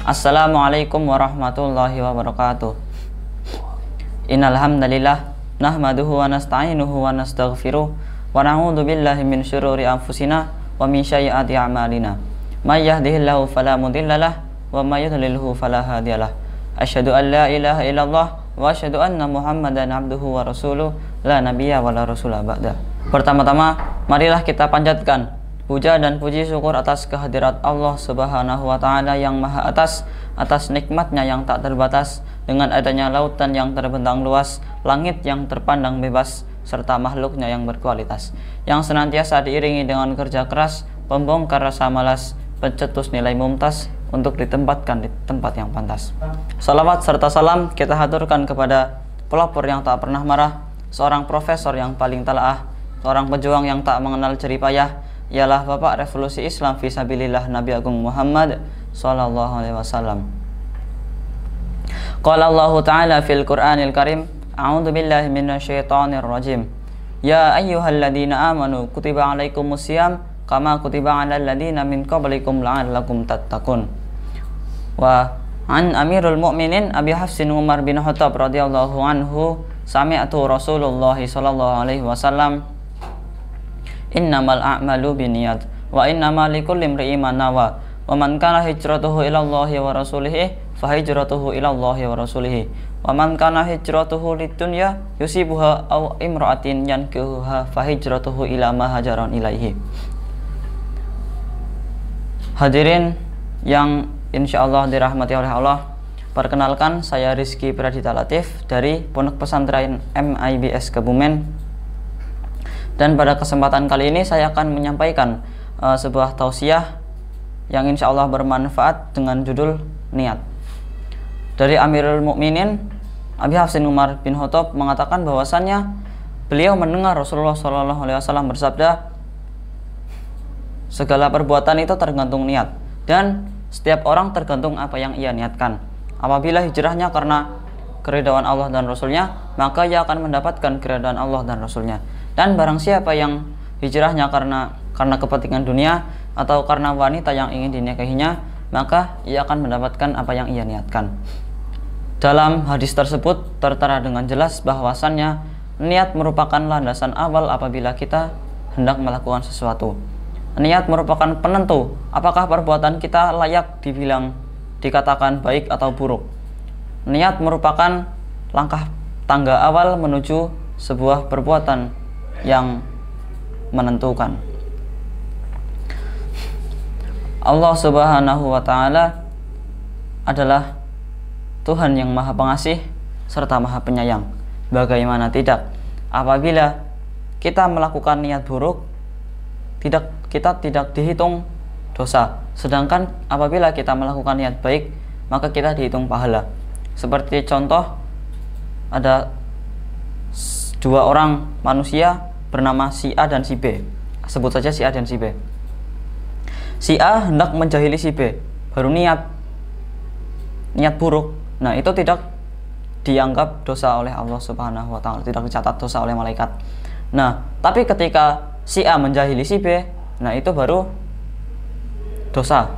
Assalamualaikum warahmatullahi wabarakatuh. Innal hamdalillah nahmaduhu wa nasta'inuhu wa nastaghfiruh wa na'udzu billahi min syururi anfusina wa min sayyiati a'malina. May yahdihillahu fala mudhillalah wa may yudlilhu fala hadiyalah. Asyhadu an la ilaha illallah wa asyhadu anna Muhammadan abduhu wa rasuluh la nabiyya wa la rasula ba'da. Pertama-tama, marilah kita panjatkan puja dan puji syukur atas kehadirat Allah Subhanahu wa Ta'ala yang Maha Atas, atas nikmatnya yang tak terbatas, dengan adanya lautan yang terbentang luas, langit yang terpandang bebas, serta makhluknya yang berkualitas, yang senantiasa diiringi dengan kerja keras, pembongkar rasa malas, pencetus nilai mumtaz untuk ditempatkan di tempat yang pantas. Salawat serta salam kita haturkan kepada pelopor yang tak pernah marah, seorang profesor yang paling talaah, seorang pejuang yang tak mengenal jerih payah, ialah Bapak Revolusi Islam Fisabilillah Nabi Agung Muhammad sallallahu alaihi wasallam. Qala Allah Ta'ala fil Qur'anil Karim, a'udzu billahi minasyaitonir rajim. Ya ayyuhalladzina amanu kutiba alaikumusiyam kama kutiba alal ladzina min qablikum la'allakum tattaqun. Wa an Amirul Mukminin Abi Hafsin Umar bin Khattab radhiyallahu anhu sami'tu Rasulullah sallallahu alaihi wasallam innamal a'malu binniyat wa innamal likulli imri'in ma nawa wa man kana hijratuhu ila Allahi wa rasulihi fa hijratuhu ila Allahi wa rasulihi wa man kana hijratuhu lidunya yusibuha aw imra'atin yankihuha fa hijratuhu ila ma hajaran ilaihi. Hadirin yang insyaallah dirahmati oleh Allah, perkenalkan saya Rizky Pradita Latif dari Pondok Pesantren MIBS Kebumen. Dan pada kesempatan kali ini saya akan menyampaikan sebuah tausiah yang insya Allah bermanfaat dengan judul niat. Dari Amirul Mukminin Abi Hafsin Umar bin Khattab mengatakan bahwasannya beliau mendengar Rasulullah SAW bersabda, segala perbuatan itu tergantung niat, dan setiap orang tergantung apa yang ia niatkan. Apabila hijrahnya karena keridhaan Allah dan Rasulnya, maka ia akan mendapatkan keridhaan Allah dan Rasulnya. Dan barang siapa yang hijrahnya karena kepentingan dunia atau karena wanita yang ingin dinikahinya, maka ia akan mendapatkan apa yang ia niatkan. Dalam hadis tersebut tertera dengan jelas bahwasannya niat merupakan landasan awal apabila kita hendak melakukan sesuatu. Niat merupakan penentu apakah perbuatan kita layak dikatakan baik atau buruk. Niat merupakan langkah tangga awal menuju sebuah perbuatan yang menentukan. Allah Subhanahu wa Ta'ala adalah Tuhan yang Maha Pengasih serta Maha Penyayang. Bagaimana tidak, apabila kita melakukan niat buruk, kita tidak dihitung dosa, sedangkan apabila kita melakukan niat baik, maka kita dihitung pahala. Seperti contoh, ada dua orang manusia bernama si A dan si B. Sebut saja si A dan si B. Si A hendak menjahili si B, baru niat buruk. Nah, itu tidak dianggap dosa oleh Allah Subhanahu wa Ta'ala, tidak dicatat dosa oleh malaikat. Nah, tapi ketika si A menjahili si B, nah itu baru dosa,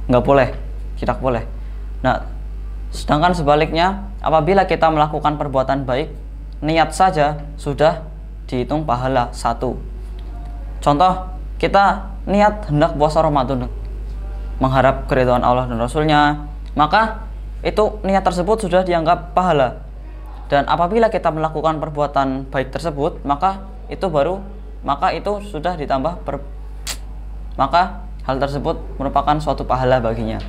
nggak boleh, tidak boleh. Nah, sedangkan sebaliknya, apabila kita melakukan perbuatan baik, niat saja sudah dihitung pahala 1. Contoh, kita niat hendak puasa Ramadan mengharap keridhaan Allah dan Rasulnya, maka itu niat tersebut sudah dianggap pahala. Dan apabila kita melakukan perbuatan baik tersebut, maka itu sudah ditambah maka hal tersebut merupakan suatu pahala baginya.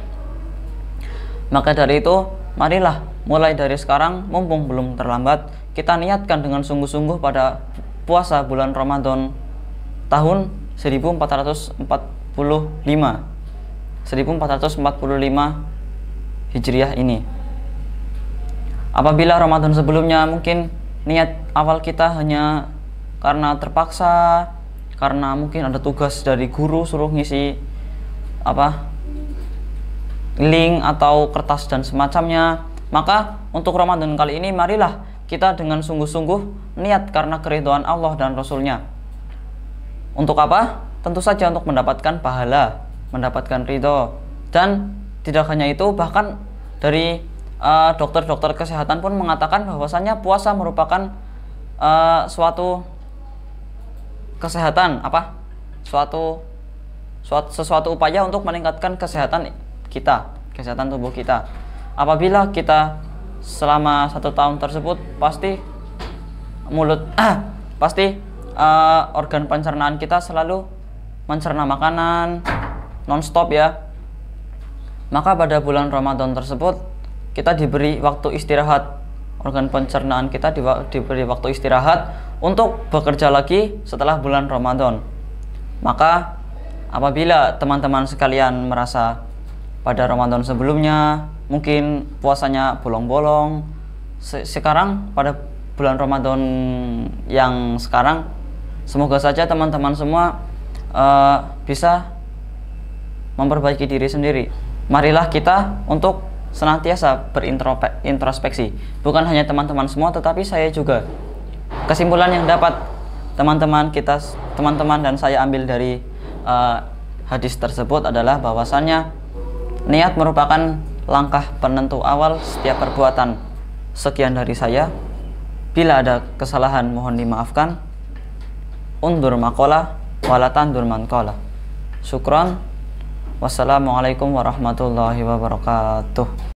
Maka dari itu, marilah mulai dari sekarang, mumpung belum terlambat, kita niatkan dengan sungguh-sungguh pada puasa bulan Ramadan tahun 1445 Hijriah ini. Apabila Ramadan sebelumnya mungkin niat awal kita hanya karena terpaksa, karena mungkin ada tugas dari guru suruh ngisi link atau kertas dan semacamnya, maka untuk Ramadan kali ini marilah kita dengan sungguh-sungguh niat karena keridhaan Allah dan Rasulnya. Untuk apa? Tentu saja untuk mendapatkan pahala, mendapatkan ridho, dan Tidak hanya itu, bahkan dari dokter-dokter kesehatan pun mengatakan bahwasannya puasa merupakan suatu kesehatan, sesuatu upaya untuk meningkatkan kesehatan kita, kesehatan tubuh kita. Apabila kita selama 1 tahun tersebut pasti organ pencernaan kita selalu mencerna makanan non-stop ya. Maka pada bulan Ramadan tersebut kita diberi waktu istirahat, organ pencernaan kita diberi waktu istirahat untuk bekerja lagi setelah bulan Ramadan. Maka apabila teman-teman sekalian merasa pada Ramadan sebelumnya mungkin puasanya bolong-bolong, sekarang pada bulan Ramadan yang sekarang, semoga saja teman-teman semua bisa memperbaiki diri sendiri. Marilah kita untuk senantiasa berintrospeksi. Bukan hanya teman-teman semua, tetapi saya juga. Kesimpulan yang dapat teman-teman dan saya ambil dari hadis tersebut adalah bahwasannya niat merupakan langkah penentu awal setiap perbuatan. Sekian dari saya. Bila ada kesalahan mohon dimaafkan. Undur maqala wala tandur man qala. Syukran. Wassalamualaikum warahmatullahi wabarakatuh.